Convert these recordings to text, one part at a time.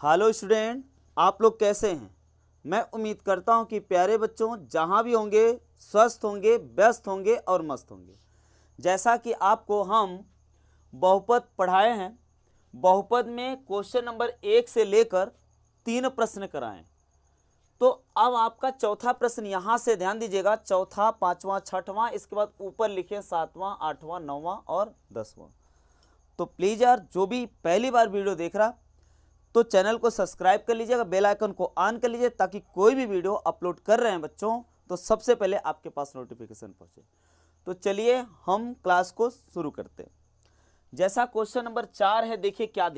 Hello student, आप लोग कैसे हैं। मैं उम्मीद करता हूं कि प्यारे बच्चों जहां भी होंगे स्वस्थ होंगे, व्यस्त होंगे और मस्त होंगे। जैसा कि आपको हम बहुपद पढ़ाए हैं, बहुपद में क्वेश्चन नंबर 1 से लेकर 3 प्रश्न कराएं। तो अब आपका चौथा प्रश्न यहां से ध्यान दीजिएगा, चौथा, पांचवा, छठवां, इसके बाद ऊपर लिखे 7वां, 8वां, 9वां और 10वां। तो प्लीज यार, जो भी पहली बार वीडियो देख रहा तो चैनल को सब्सक्राइब कर लीजिएगा, बेल आइकन को ऑन कर लीजिए, ताकि कोई भी वीडियो अपलोड कर रहे हैं बच्चों तो सबसे पहले आपके पास नोटिफिकेशन पहुंचे। तो चलिए हम क्लास को शुरू करते हैं। जैसा क्वेश्चन नंबर 4 है, देखिए क्या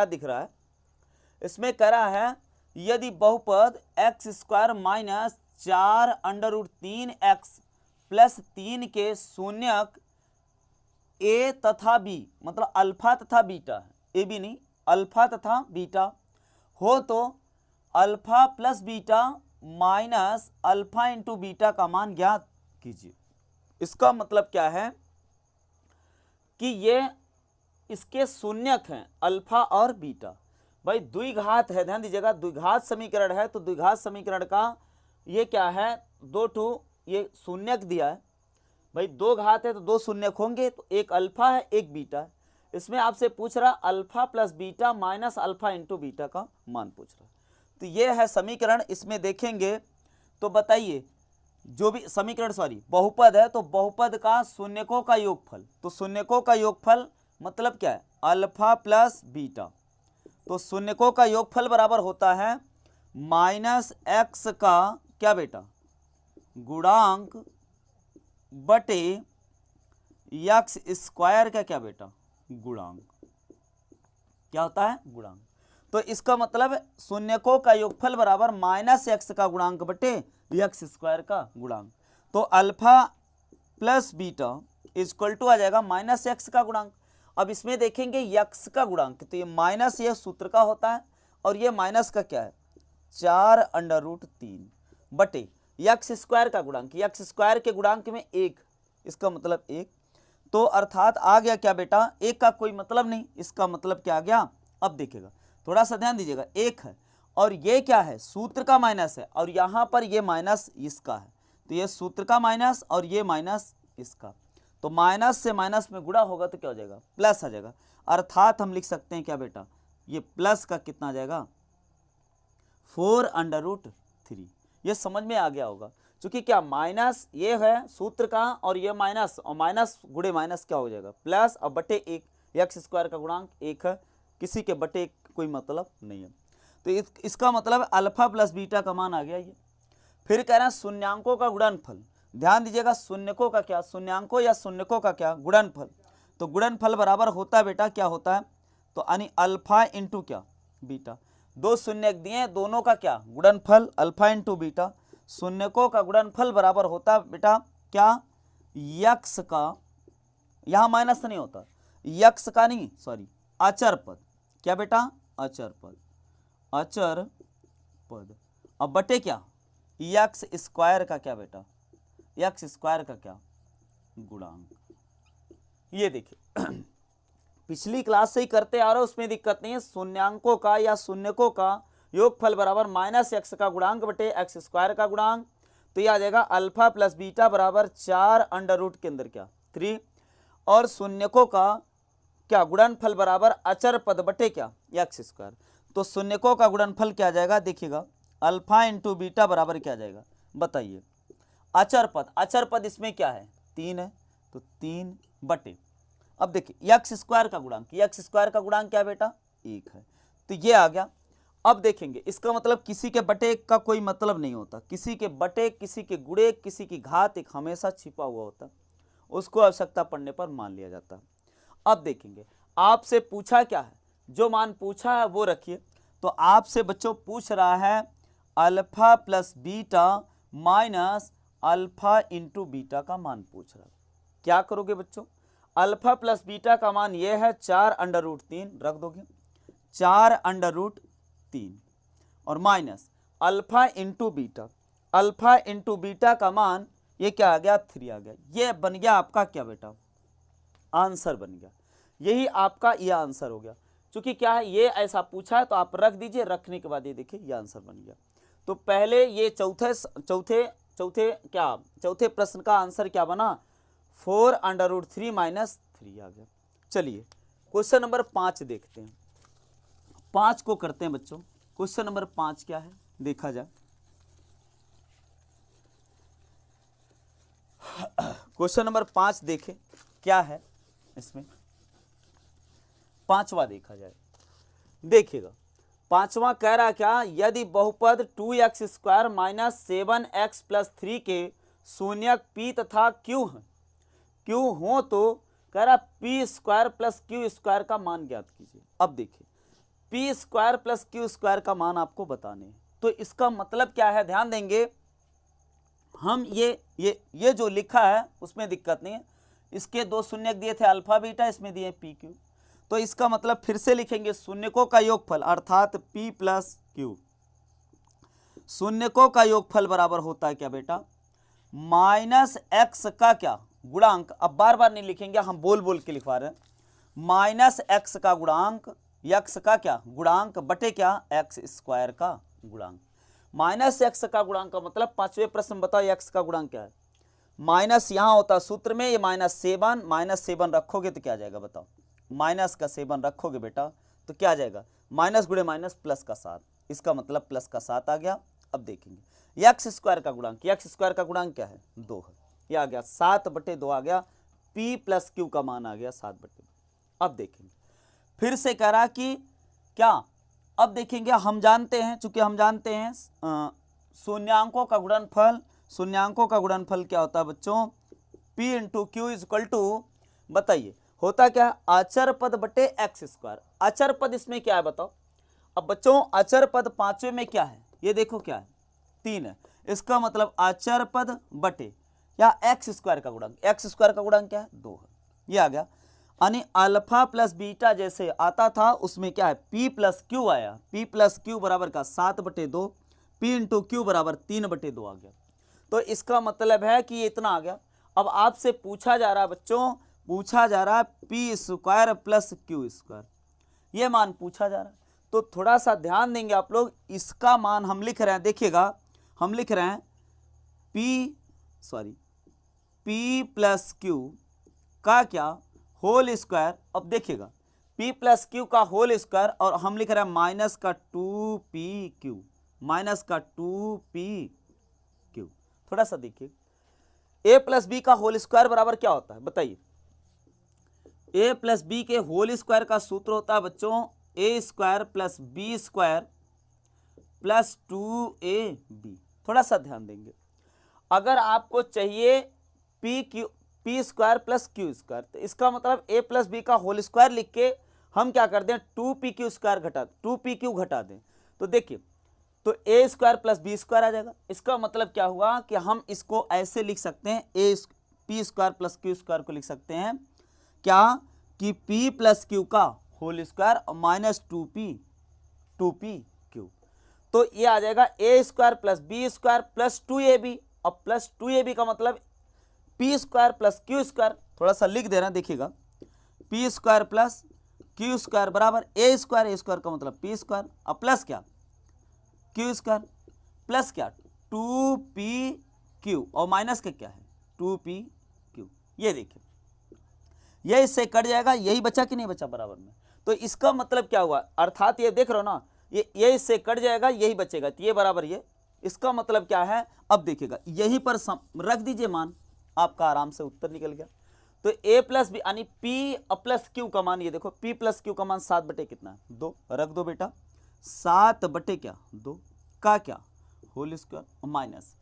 दिख रहा है। इसमें कह रहा है यदि बहुपद x square minus 4√3x plus 3 के शून्यक ए तथा बी, मतलब अल्फा तथा बीटा है, ए बी नहीं, अल्फा तथा बीटा हो, तो alpha plus beta minus alpha into beta का मान ज्ञात कीजिए। इसका मतलब क्या है कि ये इसके शून्यक हैं अल्फा और बीटा। भाई द्विघात है, ध्यान दीजिएगा, द्विघात समीकरण है, तो द्विघात समीकरण का ये क्या है, ये शून्यक दिया है। भाई दो घात है तो दो शून्यक होंगे, तो एक अल्फा है एक बीटा है। इसमें आपसे पूछ रहा alpha plus beta minus alpha into beta का मान पूछ रहा। तो ये है समीकरण। इसमें देखेंगे तो बताइए, जो भी समीकरण बहुपद है, तो बहुपद का शून्यकों का योगफल, तो शून्यकों का योगफल मतलब क्या है, अल्फा प्लस बीटा। तो शून्यकों का योगफल बराबर होता है माइनस एक्स का क्या बेटा, गुणांक बटे एक्स स्क्वायर का क्या बेटा, गुणांक। क्या होता है, गुणांक। तो इसका मतलब शून्यकों का योगफल बराबर माइनस एक्स का गुणांक बटे एक्स स्क्वायर का गुणांक। तो alpha plus beta equal to आ जाएगा माइनस एक्स का गुणांक। अब इसमें देखेंगे एक्स का गुणांक, तो ये माइनस ये सूत्र का होता है, और ये माइनस का क्या है, 4√3 बटे एक्स स्क्वायर का गुणांक, एक्स स्क्वायर के गुणांक में 1, इसका मतलब 1। तो अर्थात आ गया क्या बेटा, 1 का कोई मतलब नहीं, इसका मतलब क्या आ गया। अब देखिएगा, थोड़ा सा ध्यान दीजिएगा, 1 है और ये क्या है, सूत्र का माइनस है, और यहाँ पर ये माइनस इसका है, तो ये सूत्र का माइनस और ये माइनस इसका। तो माइनस से माइनस में गुणा होगा तो क्या हो जाएगा, प्लस आ जाएगा। अर्थात हम लिख सकते हैं क्या बेटा, ये प्लस का कितना आ जाएगा, 4√3। ये समझ में आ गया होगा, क्योंकि क्या माइनस ये है सूत्र का, और ये माइनस, और माइनस गुणे माइनस क्या हो जाएगा, प्लस, और बटे 1, एक्स स्क्वायर का गुणांक 1 है, किसी के बटे 1 कोई मतलब नहीं है। तो इसका मतलब अल्फा प्लस बीटा का मान आ गया ये। फिर कह रहे हैं शून्यांकों का गुणनफल। ध्यान दीजिएगा, शून्यकों का क्या, शून्यांकों या शून्यकों का क्या, गुणनफल। तो गुणनफल बराबर होता है बेटा, क्या होता है, तो यानी अल्फा इंटू क्या, बीटा। दो शून्यक दिए, दोनों का क्या, गुणनफल, अल्फा इंटू बीटा। शून्यकों का गुणनफल बराबर होता है बेटा क्या, यक्स का, यहां माइनस नहीं होता, यक्स का नहीं, अचर पद। क्या बेटा, अचर पद, अचर पद। अब बटे क्या, एक्स स्क्वायर का क्या बेटा, एक्स स्क्वायर का क्या, गुणांक। ये देखिए पिछली क्लास से ही करते आ रहे हो, उसमें दिक्कत नहीं है। शून्यांकों का या शून्यकों का योगफल बराबर माइनस एक्स का गुणांक बटे एक्स स्क्वायर का गुणांक। तो यह आ जाएगा अल्फा प्लस बीटा बराबर 4 के अंदर क्या, 3, और शून्यकों का क्या गुणनफल बराबर अचर पद बटे क्या, एक्स स्क्वायर। तो शून्यकों का गुणनफल क्या आ जाएगा, देखिएगा, अल्फा इंटू बीटा बराबर क्या आ जाएगा, बताइए, अचर पद। अचर पद इसमें क्या है, 3 है, तो 3 बटे, अब देखिए एक्स स्क्वायर का गुणांक, एक्स स्क्वायर का गुणांक क्या बेटा, 1 है, तो ये आ गया। अब देखेंगे, इसका मतलब किसी के बटे 1 का कोई मतलब नहीं होता, किसी के बटे, किसी के गुणे, किसी की घात 1 हमेशा छिपा हुआ होता, उसको आवश्यकता पड़ने पर मान लिया जाता है। अब देखेंगे, आपसे पूछा क्या है, जो मान पूछा है वो रखिए। तो आपसे बच्चों पूछ रहा है alpha plus beta minus alpha into beta का मान पूछ रहा है। क्या करोगे बच्चों, अल्फा प्लस बीटा का मान ये है 4√3 रख दोगे, 4√3, और minus alpha into beta, alpha into beta का मान ये क्या आ गया, 3 आ गया। ये बन गया आपका क्या बेटा, आंसर बन गया। यही आपका यह आंसर हो गया। चूंकि क्या है ये ऐसा पूछा है तो आप रख दीजिए, रखने के बाद ये देखिए ये आंसर बन गया। तो पहले ये चौथे प्रश्न का आंसर क्या बना, 4√3 माइनस 3 आ गया। चलिए क्वेश्चन नंबर 5 देखते हैं, 5 को करते हैं बच्चों। क्वेश्चन नंबर 5 क्या है देखा जाए। क्वेश्चन नंबर 5 देखें क्या है इसमें, पांचवा देखा जाए। देखिएगा पांचवा कह रहा क्या, यदि बहुपद 2x² माइनस 7x प्लस 3 के शून्यक p तथा q हो तो कह रहा p² प्लस q² का मान ज्ञात कीजिए। अब देखिए p² प्लस q² का मान आपको बताने हैं, तो इसका मतलब क्या है, ध्यान देंगे हम ये जो लिखा है उसमें दिक्कत नहीं है। इसके दो शून्यक दिए थे अल्फा बीटा, इसमें दिए पी क्यू, तो इसका मतलब फिर से लिखेंगे शून्यकों का योगफल अर्थात p प्लस क्यू। शून्यकों का योगफल बराबर होता है क्या बेटा, माइनस एक्स का क्या गुणांक, अब बार बार नहीं लिखेंगे, हम बोल बोल के लिखवा रहे हैं, माइनस एक्स का गुणांक, एक्स का क्या गुणांक बटे क्या x² का गुणांक। माइनस एक्स का गुणांक का मतलब पांचवें प्रश्न बताओ एक्स का गुणांक क्या है, माइनस यहां होता सूत्र में ये -7 रखोगे तो क्या जाएगा बताओ, माइनस का 7 रखोगे बेटा तो क्या जाएगा, माइनस गुणे माइनस प्लस का 7, इसका मतलब प्लस का 7 आ गया। अब देखेंगे x² का गुणांक, x² का गुणांक क्या है 2 है, ये आ गया 7/2 आ गया, p प्लस क्यू का मान आ गया 7/2। अब देखेंगे फिर से कह रहा कि क्या, अब देखेंगे हम जानते हैं, चूंकि हम जानते हैं शून्यांकों का गुणनफल, शून्यांकों का गुणनफल क्या होता है बच्चों, p into q is equal to, बताइए होता क्या है अचर पद बटे x²। अचर पद इसमें क्या है बताओ, अब बच्चों अचर पद पांचवें में क्या है, ये देखो क्या है 3 है, इसका मतलब अचर पद बटे या x² का गुणांक, x² का गुणांक क्या है 2 है, ये आ गया। यानी अल्फा प्लस बीटा जैसे आता था उसमें क्या है p प्लस क्यू आया, p प्लस क्यू बराबर का 7/2, p इंटू क्यू बराबर 3/2 आ गया। तो इसका मतलब है कि ये इतना आ गया। अब आपसे पूछा जा रहा है बच्चों, पूछा जा रहा है p² प्लस क्यू², ये मान पूछा जा रहा है, तो थोड़ा सा ध्यान देंगे आप लोग, इसका मान हम लिख रहे हैं, देखिएगा हम लिख रहे हैं p प्लस क्यू का क्या होल स्क्वायर। अब देखिएगा p प्लस क्यू का होल स्क्वायर और हम लिख रहे हैं माइनस का 2pq, माइनस का 2pq। थोड़ा सा देखिए a प्लस बी का होल स्क्वायर बराबर क्या होता है बताइए, a प्लस बी के होल स्क्वायर का सूत्र होता है बच्चों a² plus b² plus 2ab। थोड़ा सा ध्यान देंगे, अगर आपको चाहिए p² प्लस q², तो इसका मतलब a प्लस बी का होल स्क्वायर लिख के हम क्या कर दें 2pq घटा दें, तो देखिए तो a² प्लस b² आ जाएगा। इसका मतलब क्या हुआ कि हम इसको ऐसे लिख सकते हैं, p² प्लस q² को लिख सकते हैं क्या कि p प्लस क्यू का होल स्क्वायर और माइनस 2pq, तो ये आ जाएगा a² plus b² plus 2ab। अब प्लस 2ab का मतलब p² प्लस q², थोड़ा सा लिख देना देखिएगा, p² प्लस q² बराबर a² का मतलब p², अब प्लस क्या q² प्लस क्या 2pq और माइनस का क्या है 2pq। ये देखिए ये इससे कट जाएगा, यही बचा कि नहीं बचा बराबर में, तो इसका मतलब क्या हुआ, अर्थात ये देख रहे हो ना, ये इससे कट जाएगा यही बचेगा, तो ये बराबर ये, इसका मतलब क्या है, अब देखिएगा यहीं पर रख दीजिए मान, आपका आराम से उत्तर निकल गया। तो a प्लस बी यानी p प्लस क्यू का मान, ये देखो p प्लस क्यू का मान 7 कितना है 2, रख दो बेटा 7/2 का क्या whole square minus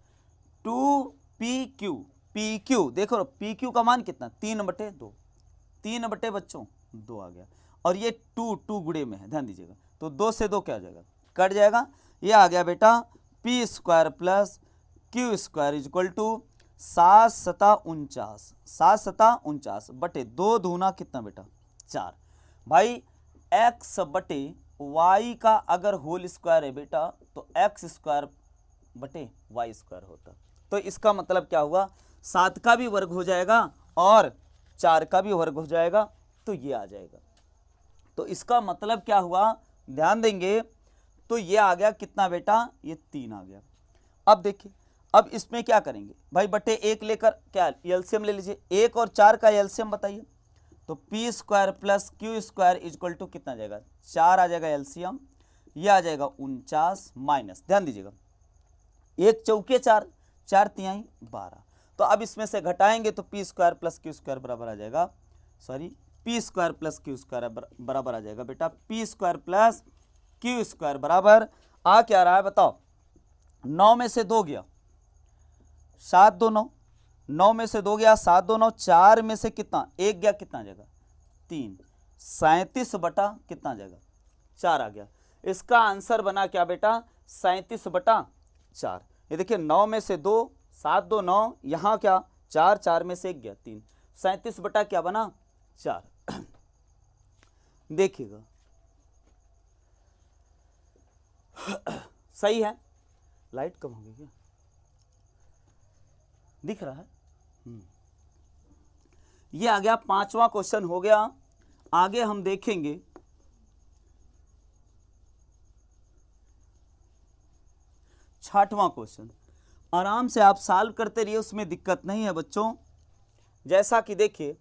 2pq, pq देखो pq का मान कितना 3/2, 3 बच्चों 2 आ गया, और ये 2 गुणे में है, ध्यान दीजिएगा, तो 2 से 2 क्या हो जाएगा कट जाएगा, ये आ गया बेटा p² plus q² is equal to 7×7 = 2 दूना कितना बेटा 4। भाई x/y का अगर होल स्क्वायर है बेटा तो x² बटे y² होता, तो इसका मतलब क्या हुआ 7 का भी वर्ग हो जाएगा और 4 का भी वर्ग हो जाएगा, तो ये आ जाएगा। तो इसका मतलब क्या हुआ, ध्यान देंगे तो ये आ गया कितना बेटा, ये 3 आ गया। अब देखिए, अब इसमें क्या करेंगे भाई, बटे 1 लेकर क्या एलसीएम ले लीजिए, 1 और 4 का एलसीएम बताइए, तो p square plus q square equal to कितना जाएगा, 4 आ जाएगा एलसीएम, ये आ जाएगा 49 माइनस, ध्यान दीजिएगा 1 चौके 4, 4 तिहाई 12, तो अब इसमें से घटाएंगे तो p square plus q square बराबर आ जाएगा, sorry P square plus q square बराबर आ जाएगा बेटा P square plus q square बराबर आ क्या रहा है बताओ, 9 में से 2 गया 7 2 9, 9 में से 2 गया 7 2 9, 4 में से कितना 1 गया, कितना जाएगा 3, 37 बटा कितना जाएगा 4 आ गया। इसका आंसर बना क्या बेटा 37 बटा 4। ये देखिए 9 में से 2, 7 2 9, यहाँ क्या 4, 4 में से 1 गया 3, 37 बटा क्या बना 4। देखिएगा सही है, लाइट कम हो गई क्या, दिख रहा है। ये आ गया 5वां क्वेश्चन हो गया। आगे हम देखेंगे 6वां क्वेश्चन, आराम से आप सॉल्व करते रहिए, उसमें दिक्कत नहीं है बच्चों। जैसा कि देखिए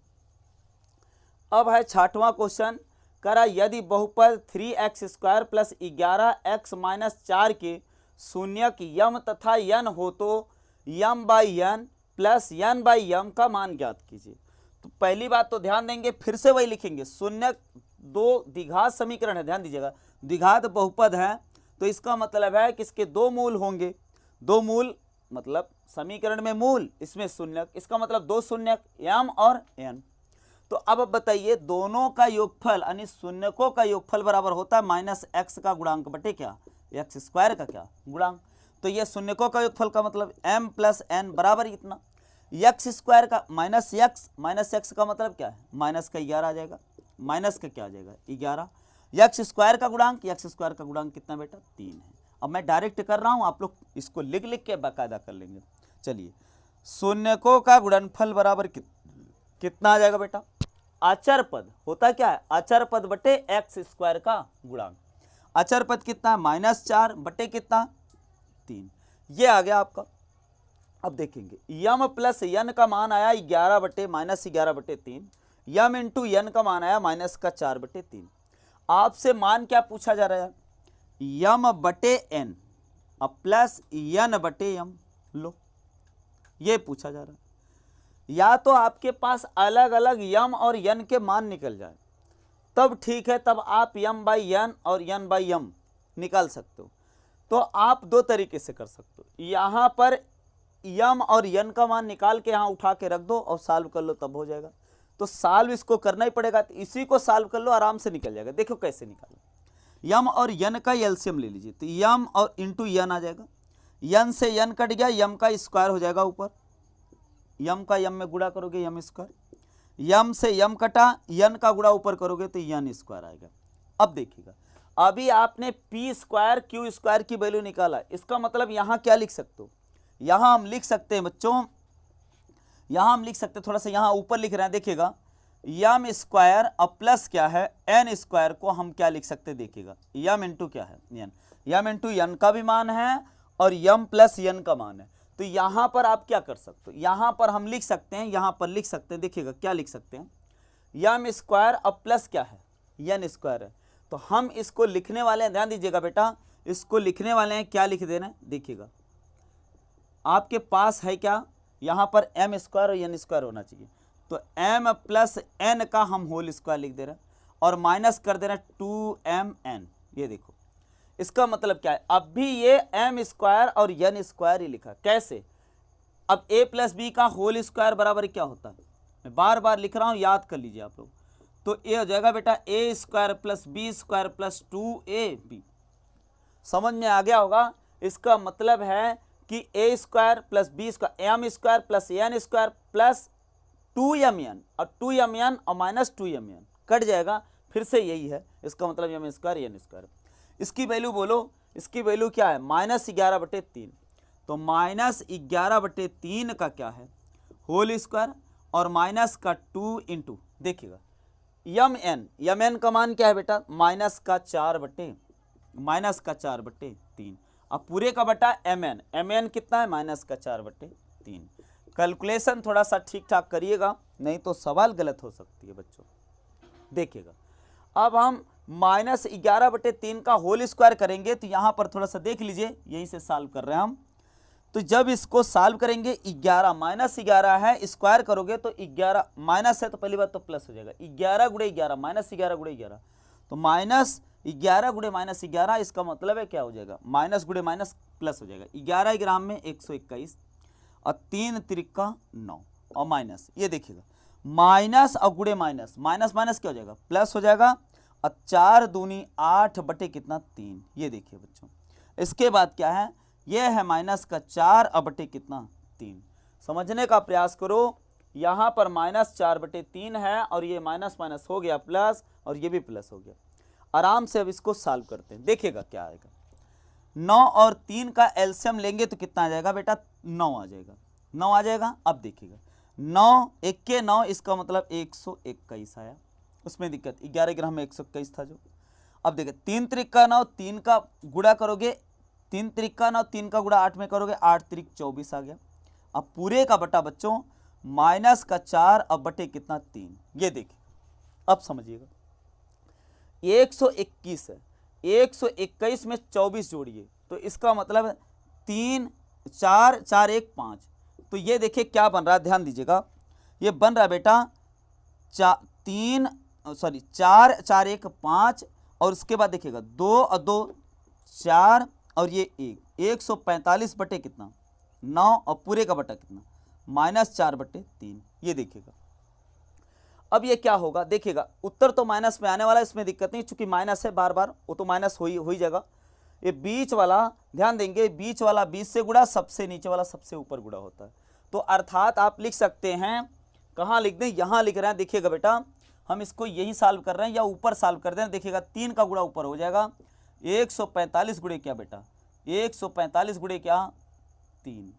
अब है 6वां क्वेश्चन, करा यदि बहुपद 3x square plus 11x minus 4 के शून्यक यम तथा यन हो तो M by N plus N by M का मान ज्ञात कीजिए। तो पहली बात तो ध्यान देंगे, फिर से वही लिखेंगे, शून्यक 2 द्विघात समीकरण है, ध्यान दीजिएगा द्विघात बहुपद है, तो इसका मतलब है कि इसके 2 मूल होंगे, 2 मूल मतलब समीकरण में मूल, इसमें शून्यक, इसका मतलब 2 शून्यक यम और एन। तो अब बताइए दोनों का योगफल यानी शून्यकों का योगफल बराबर होता है माइनस एक्स का गुणांक बटे क्या एक्स स्क्वायर का क्या गुणांक। तो ये शून्यकों का योगफल का मतलब m प्लस एन बराबर इतना, एक्स स्क्वायर का माइनस एक्स का मतलब क्या है माइनस का 11 आ जाएगा, माइनस का क्या आ जाएगा 11, एक्स स्क्वायर का गुणांक कितना बेटा 3 है। अब मैं डायरेक्ट कर रहा हूँ, आप लोग इसको लिख लिख के बाकायदा कर लेंगे। चलिए शून्यकों का गुणनफल बराबर कितना आ जाएगा बेटा, अचर पद होता क्या है अचर पद बटे एक्स स्क्वायर का गुणांक, अचर पद कितना -4 बटे कितना 3, ये आ गया आपका। अब देखेंगे यम प्लस यन का मान आया 11 बटे -11/3, यम इंटू यन का मान आया -4/3। आपसे मान क्या पूछा जा रहा है यम बटे एन अब प्लस यन बटे यम, लो ये पूछा जा रहा है। या तो आपके पास अलग अलग यम और यन के मान निकल जाए तब ठीक है, तब आप यम बाई यन और यन बाई यम निकाल सकते हो। तो आप 2 तरीके से कर सकते हो, यहाँ पर यम और यन का मान निकाल के यहाँ उठा के रख दो और सॉल्व कर लो तब हो जाएगा। तो सॉल्व इसको करना ही पड़ेगा, तो इसी को सॉल्व कर लो आराम से निकल जाएगा। देखो कैसे निकालो, यम और यन का एलसीएम ले लीजिए, तो यम और इंटू यन आ जाएगा, यन से यन कट गया, यम का स्क्वायर हो जाएगा ऊपर, यम का यम में गुणा करोगे यम स्क्वायर, यम से यम कटा यन का गुणा ऊपर करोगे तो यन स्क्वायर आएगा। अब देखिएगा अभी आपने पी स्क्वायर क्यू स्क्वायर की वैल्यू निकाला, इसका मतलब यहाँ क्या लिख सकते हो, यहाँ हम लिख सकते हैं बच्चों, यहाँ हम लिख सकते हैं, थोड़ा सा यहाँ ऊपर लिख रहे हैं देखिएगा यम स्क्वायर अब प्लस क्या है एन स्क्वायर को हम क्या लिख सकते हैं देखिएगा यम इंटू क्या है यन, यम इंटू यन का भी मान है और यम प्लस यन का मान है। तो यहाँ पर आप क्या कर सकते हो, यहाँ पर हम लिख सकते हैं, यहाँ पर लिख सकते हैं देखिएगा क्या लिख सकते हैं यम स्क्वायर अब प्लस क्या है यन स्क्वायर है। तो हम इसको लिखने वाले हैं, ध्यान दीजिएगा बेटा, इसको लिखने वाले हैं क्या लिख देना है देखिएगा, आपके पास है क्या यहाँ पर एम स्क्वायर और एन स्क्वायर होना चाहिए, तो एम प्लस एन का हम होल स्क्वायर लिख दे रहे हैं और माइनस कर दे रहे हैं 2mn। ये देखो इसका मतलब क्या है, अब भी ये एम स्क्वायर और एन स्क्वायर ही लिखा, कैसे, अब a प्लस बी का होल स्क्वायर बराबर क्या होता है, मैं बार बार लिख रहा हूँ याद कर लीजिए आप लोग। तो ये हो जाएगा बेटा a square plus b square plus 2ab, समझ में आ गया होगा। इसका मतलब है कि a square plus b square m square plus n square plus 2mn और 2mn और माइनस 2mn कट जाएगा, फिर से यही है, इसका मतलब एम स्क्वायर एन स्क्वायर। इसकी वैल्यू बोलो, इसकी वैल्यू क्या है -11/3, तो -11/3 का क्या है होल स्क्वायर और माइनस का 2 इंटू देखिएगा यम एन का मान क्या है बेटा, माइनस का 4/3। अब पूरे का बटा एम एन कितना है, माइनस का 4/3। कैलकुलेशन थोड़ा सा ठीक ठाक करिएगा, नहीं तो सवाल गलत हो सकती है बच्चों। देखिएगा, अब हम -11/3 का होल स्क्वायर करेंगे, तो यहाँ पर थोड़ा सा देख लीजिए, यहीं से सॉल्व कर रहे हैं हम। तो जब इसको सॉल्व करेंगे, 11 -11 है, स्क्वायर करोगे तो 11 माइनस है तो पहली बात तो प्लस हो जाएगा, 11 × 11 -11 × 11, तो -11 × -11, इसका मतलब है क्या हो जाएगा, माइनस गुणे माइनस प्लस हो जाएगा। 11 ग्राम में 121 और 3 त्रिका 9 और माइनस, ये देखिएगा माइनस और गुणे माइनस, माइनस माइनस क्या हो जाएगा, प्लस हो जाएगा। और 4 दूनी 8/3, ये देखिए बच्चों। इसके बाद क्या है, ये है माइनस का 4/3। समझने का प्रयास करो, यहाँ पर -4/3 है और ये माइनस माइनस हो गया प्लस, और ये भी प्लस हो गया। आराम से अब इसको सॉल्व करते हैं, देखिएगा क्या आएगा। 9 और 3 का एलसीएम लेंगे तो कितना आ जाएगा बेटा, 9 आ जाएगा, 9 आ जाएगा। अब देखिएगा 9 1 के 9, इसका मतलब 121 आया, उसमें दिक्कत 11 ग्राम में 121 था जो। अब देखिए 3 त्रिका 9, 3 का गुणा करोगे, 3 त्रिका 9, 3 का गुणा 8 में करोगे, 8 त्रिक 24 आ गया। अब पूरे का बटा बच्चों माइनस का 4 अब बटे कितना 3, ये देखिए। अब समझिएगा 121 है, 121 में 24 जोड़िए तो इसका मतलब 3 4 4 1 5, तो ये देखिए क्या बन रहा है, ध्यान दीजिएगा, ये बन रहा है बेटा 4 4 4 1 5, और उसके बाद देखिएगा 2 और 2 4 और ये 145 बटे कितना 9, और पूरे का बटा कितना -4/3, ये देखिएगा। अब ये क्या होगा, देखिएगा उत्तर तो माइनस में आने वाला है, इसमें दिक्कत नहीं, चूंकि माइनस है बार बार, वो तो माइनस हो ही जाएगा। ये बीच वाला ध्यान देंगे, बीच वाला 20 से गुणा, सबसे नीचे वाला सबसे ऊपर गुणा होता है। तो अर्थात आप लिख सकते हैं, कहाँ लिख दें, यहाँ लिख रहे हैं, देखिएगा बेटा हम इसको यही सॉल्व कर रहे हैं या ऊपर सॉल्व कर दें, देखिएगा 3 का गुणा ऊपर हो जाएगा, 145 गुणे क्या बेटा, 145 गुणे क्या 3,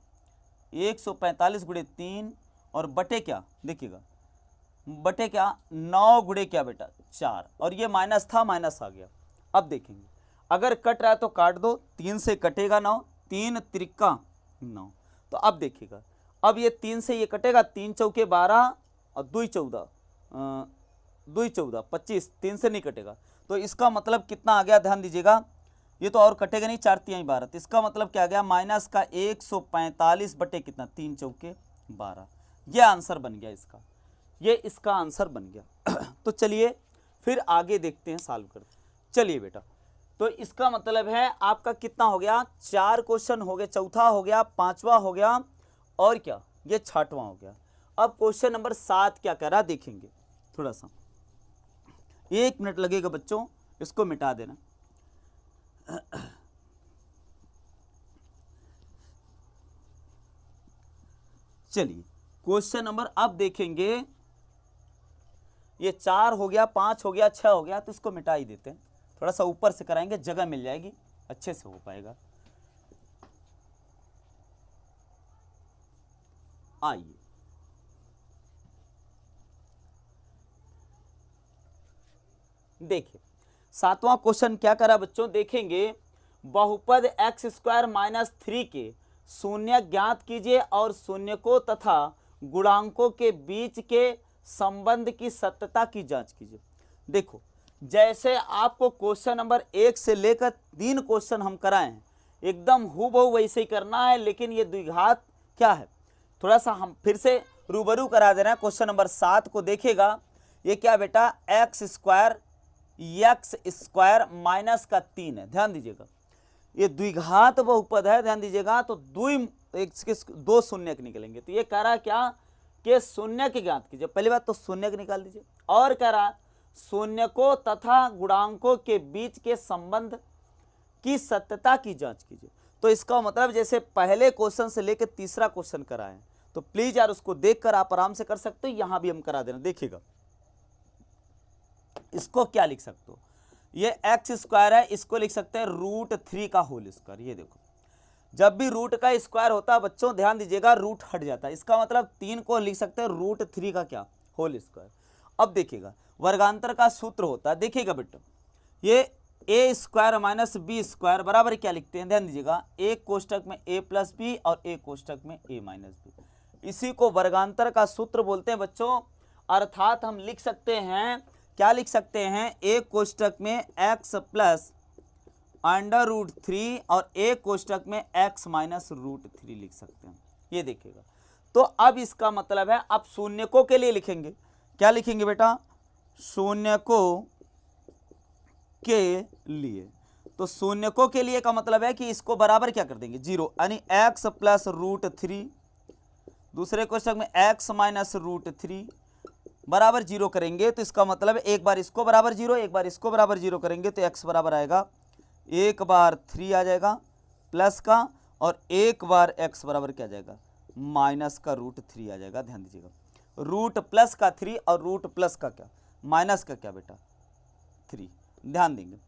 145 गुणे 3 और बटे क्या, देखिएगा बटे क्या 9 गुणे क्या बेटा 4, और ये माइनस था, माइनस आ गया। अब देखेंगे अगर कट रहा है तो काट दो, 3 से कटेगा 9, 3 त्रिका 9, तो अब देखिएगा, अब ये 3 से ये कटेगा, 3 चौके 12 और 2 14 25, 3 से नहीं कटेगा, तो इसका मतलब कितना आ गया, ध्यान दीजिएगा, ये तो और कटेगा नहीं, 4 3 12, तो इसका मतलब क्या आ गया, माइनस का 145 बटे कितना 3 चौके 12, ये आंसर बन गया इसका, ये इसका आंसर बन गया। तो चलिए फिर आगे देखते हैं, सॉल्व करते। चलिए बेटा, तो इसका मतलब है आपका कितना हो गया, 4 क्वेश्चन हो गए, चौथा हो गया, 5वां हो गया, और क्या ये 6वां हो गया। अब क्वेश्चन नंबर 7 क्या कह रहा देखेंगे, थोड़ा सा 1 मिनट लगेगा बच्चों, इसको मिटा देना। चलिए क्वेश्चन नंबर अब देखेंगे, ये 4 हो गया, 5 हो गया, 6 हो गया, तो इसको मिटा ही देते हैं, थोड़ा सा ऊपर से कराएंगे, जगह मिल जाएगी, अच्छे से हो पाएगा। आइए देखिए 7वां क्वेश्चन क्या करा बच्चों, देखेंगे बहुपद x² - 3 के शून्य ज्ञात कीजिए और शून्य को तथा गुणांकों के बीच के संबंध की सत्यता की जांच कीजिए। देखो जैसे आपको क्वेश्चन नंबर 1 से लेकर 3 क्वेश्चन हम कराए हैं, एकदम हूबहू वैसे ही करना है, लेकिन ये द्विघात क्या है, थोड़ा सा हम फिर से रूबरू करा दे रहे हैं। क्वेश्चन नंबर 7 को देखिएगा, ये क्या बेटा x² माइनस का 3 है, ध्यान दीजिएगा, ये द्विघात बहुपद है, ध्यान दीजिएगा, तो दो शून्य निकलेंगे, तो ये कह रहा क्या कि शून्य की ज्ञात कीजिए, पहली बात तो शून्य निकाल दीजिए, और कह रहा शून्य को तथा गुणांकों के बीच के संबंध की सत्यता की जांच कीजिए। तो इसका मतलब जैसे पहले क्वेश्चन से लेकर तीसरा क्वेश्चन कराए, तो प्लीज यार उसको देखकर आप आराम से कर सकते हो, यहां भी हम करा देना। देखिएगा इसको क्या लिख सकते हो, ये x² है, इसको लिख सकते हैं √3 का होल स्क्वायर। ये देखो जब भी रूट का स्क्वायर होता है बच्चों, ध्यान दीजिएगा रूट हट जाता है, इसका मतलब 3 को लिख सकते हैं √3 का क्या होल स्क्वायर। अब देखिएगा वर्गांतर का सूत्र होता है, देखिएगा बेटा, ये ए स्क्वायर माइनस बी स्क्वायर बराबर क्या लिखते हैं, ध्यान दीजिएगा, एक कोष्टक में ए प्लस बी और एक कोष्टक में ए माइनस बी, इसी को वर्गांतर का सूत्र बोलते हैं बच्चों। अर्थात हम लिख सकते हैं, क्या लिख सकते हैं, एक कोष्टक में एक्स प्लस अंडर रूट 3 और एक कोष्टक में x माइनस रूट 3 लिख सकते हैं। ये देखिएगा, तो अब इसका मतलब है, अब शून्यकों के लिए लिखेंगे, क्या लिखेंगे बेटा, शून्यकों के लिए, तो शून्यकों के लिए का मतलब है कि इसको बराबर क्या कर देंगे, 0, यानी x प्लस रूट 3, दूसरे कोष्टक में x माइनस रूट 3 बराबर 0 करेंगे, तो इसका मतलब है एक बार इसको बराबर 0, एक बार इसको बराबर 0 करेंगे तो x बराबर आएगा, एक बार 3 आ जाएगा प्लस का, और एक बार x बराबर क्या आ जाएगा, माइनस का रूट 3 आ जाएगा। ध्यान दीजिएगा, रूट प्लस का 3 और रूट प्लस का क्या, माइनस का क्या बेटा 3, ध्यान देंगे,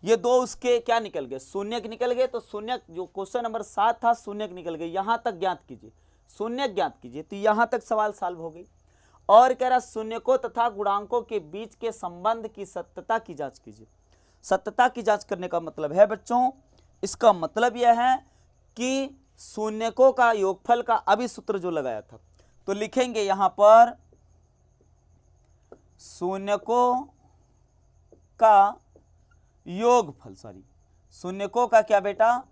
ये दो उसके क्या निकल गए, शून्यक निकल गए, तो शून्यक जो क्वेश्चन नंबर 7 था शून्यक निकल गए, यहां तक ज्ञात कीजिए, शून्यक ज्ञात कीजिए, तो यहां तक सवाल सॉल्व हो गई। और कह रहा शून्यकों तथा गुणांकों के बीच के संबंध की सत्यता की जांच कीजिए। सत्यता की जांच करने का मतलब है बच्चों, इसका मतलब यह है कि शून्यकों का योगफल का अभी सूत्र जो लगाया था, तो लिखेंगे यहां पर शून्यकों का योगफल, शून्यकों का क्या बेटा,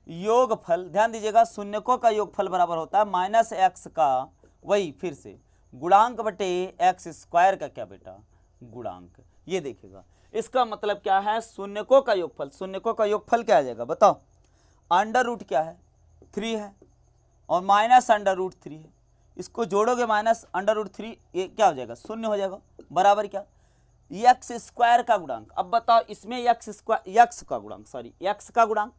योगफल, ध्यान दीजिएगा, शून्यकों का योगफल बराबर होता है माइनस एक्स का, वही फिर से गुणांक बटे एक्स स्क्वायर का क्या बेटा, गुणांक। ये देखिएगा, इसका मतलब क्या है, शून्यकों का योगफल, शून्यकों का योगफल क्या आ जाएगा बताओ, अंडर रूट क्या है 3 है और माइनस अंडर रूट 3 है, इसको जोड़ोगे माइनस अंडर रूट 3, ये क्या हो जाएगा, शून्य हो जाएगा, बराबर क्या, एक्स स्क्वायर का गुणांक। अब बताओ इसमें एक्स स्क्वायर, एक्स का गुणांक, एक्स का गुणांक,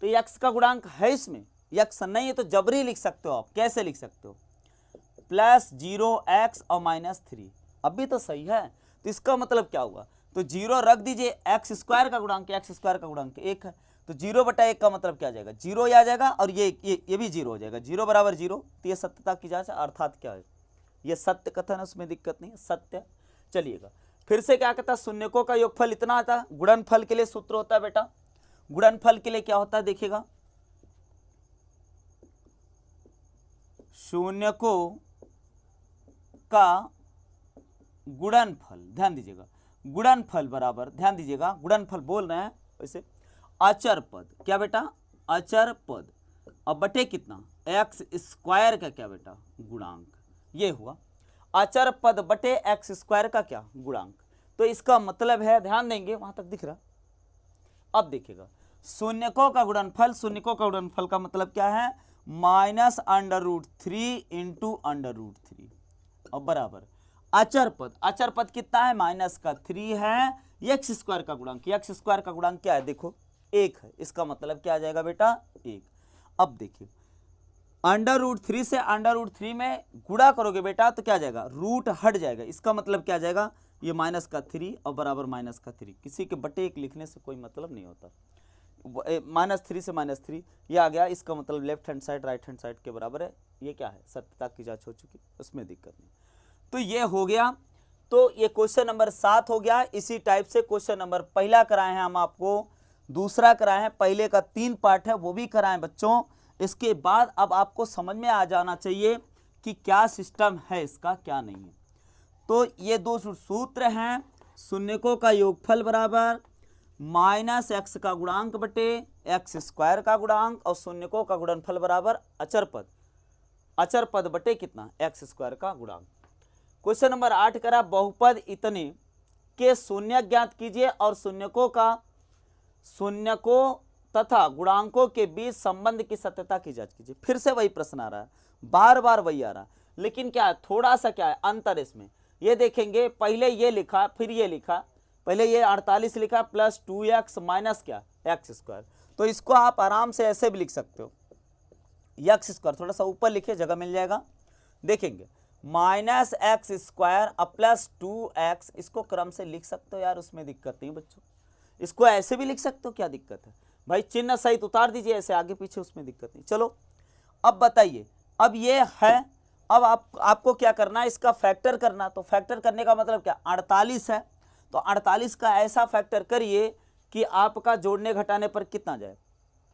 तो एक्स का गुणांक है इसमें, एक्स नहीं है तो जबरी लिख सकते हो आप, कैसे लिख सकते हो, प्लस 0x और माइनस 3, अभी तो सही है, तो इसका मतलब क्या होगा, तो 0 रख दीजिए, एक्स स्क्वायर का गुणांक, एक्स स्क्वायर का गुणांक 1 है, तो 0 बटा 1 का मतलब क्या आ जाएगा, 0 ही आ जाएगा, और ये भी 0 हो जाएगा, 0 बराबर 0, तो ये सत्यता की जांच है, अर्थात क्या है, ये सत्य कथन है, उसमें दिक्कत नहीं है, सत्य। चलिएगा फिर से क्या कहता है, शून्यकों का योगफल इतना आता है, गुणनफल के लिए सूत्र होता है बेटा, गुणनफल के लिए क्या होता है देखिएगा, शून्यकों का गुणनफल, ध्यान दीजिएगा, गुणनफल बराबर, ध्यान दीजिएगा, गुणनफल बोल रहे हैं वैसे, अचर पद, क्या बेटा, अचर पद, अब बटे कितना, एक्स स्क्वायर का क्या बेटा, गुणांक, ये हुआ अचर पद बटे एक्स स्क्वायर का क्या, गुणांक। तो इसका मतलब है, ध्यान देंगे, वहां तक दिख रहा, अब देखिएगा, शून्यकों का गुणनफल, शून्यकों का गुणनफल का मतलब क्या है, minus under root 3 into under root 3, अब बराबर अचर पद, अचर पद कितना है, माइनस का 3 है, एक्स स्क्वायर का गुणांक, एक्स स्क्वायर का गुणांक क्या है देखो 1 है, इसका मतलब क्या आ जाएगा बेटा 1। अब देखिए अंडर रूट 3 से अंडर रूट 3 में गुणा करोगे बेटा तो क्या आ जाएगा, रूट हट जाएगा, इसका मतलब क्या आ जाएगा, ये माइनस का 3 और बराबर माइनस का 3, किसी के बटे 1 लिखने से कोई मतलब नहीं होता, -3 से -3 ये आ गया, इसका मतलब left hand side right hand side के बराबर है, ये क्या है, सत्यता की जांच हो चुकी, उसमें दिक्कत नहीं। तो ये हो गया, तो ये क्वेश्चन नंबर 7 हो गया। इसी टाइप से क्वेश्चन नंबर पहला कराए हैं हम आपको, दूसरा कराए हैं, पहले का 3 पार्ट है वो भी कराए बच्चों। इसके बाद अब आपको समझ में आ जाना चाहिए कि क्या सिस्टम है इसका, क्या नहीं है। तो ये दो सूत्र हैं, शून्यकों का योगफल बराबर माइनस एक्स का गुणांक बटे एक्स स्क्वायर का गुणांक, और शून्यकों का गुणनफल बराबर अचर पद, अचर पद बटे कितना, एक्स स्क्वायर का गुणांक। क्वेश्चन नंबर 8 करा, बहुपद इतने के शून्य ज्ञात कीजिए और शून्यकों तथा गुणांकों के बीच संबंध की सत्यता की जांच कीजिए। फिर से वही प्रश्न आ रहा है, बार बार वही आ रहा है, लेकिन क्या है, थोड़ा सा क्या है अंतर इसमें, ये देखेंगे, पहले ये लिखा फिर ये लिखा, पहले ये 48 लिखा प्लस 2x माइनस क्या एक्स स्क्वायर, तो इसको आप आराम से ऐसे भी लिख सकते हो, एक्स स्क्वायर थोड़ा सा ऊपर लिखे जगह मिल जाएगा, देखेंगे माइनस एक्स स्क्वायर अब प्लस 2x, इसको क्रम से लिख सकते हो यार, उसमें दिक्कत नहीं बच्चों, इसको ऐसे भी लिख सकते हो, क्या दिक्कत है भाई, चिन्ह सहित उतार दीजिए ऐसे आगे पीछे, उसमें दिक्कत नहीं। चलो अब बताइए, अब ये है, अब आपको क्या करना है, इसका फैक्टर करना। तो फैक्टर करने का मतलब क्या, 48 है तो 48 का ऐसा फैक्टर करिए कि आपका जोड़ने घटाने पर कितना जाए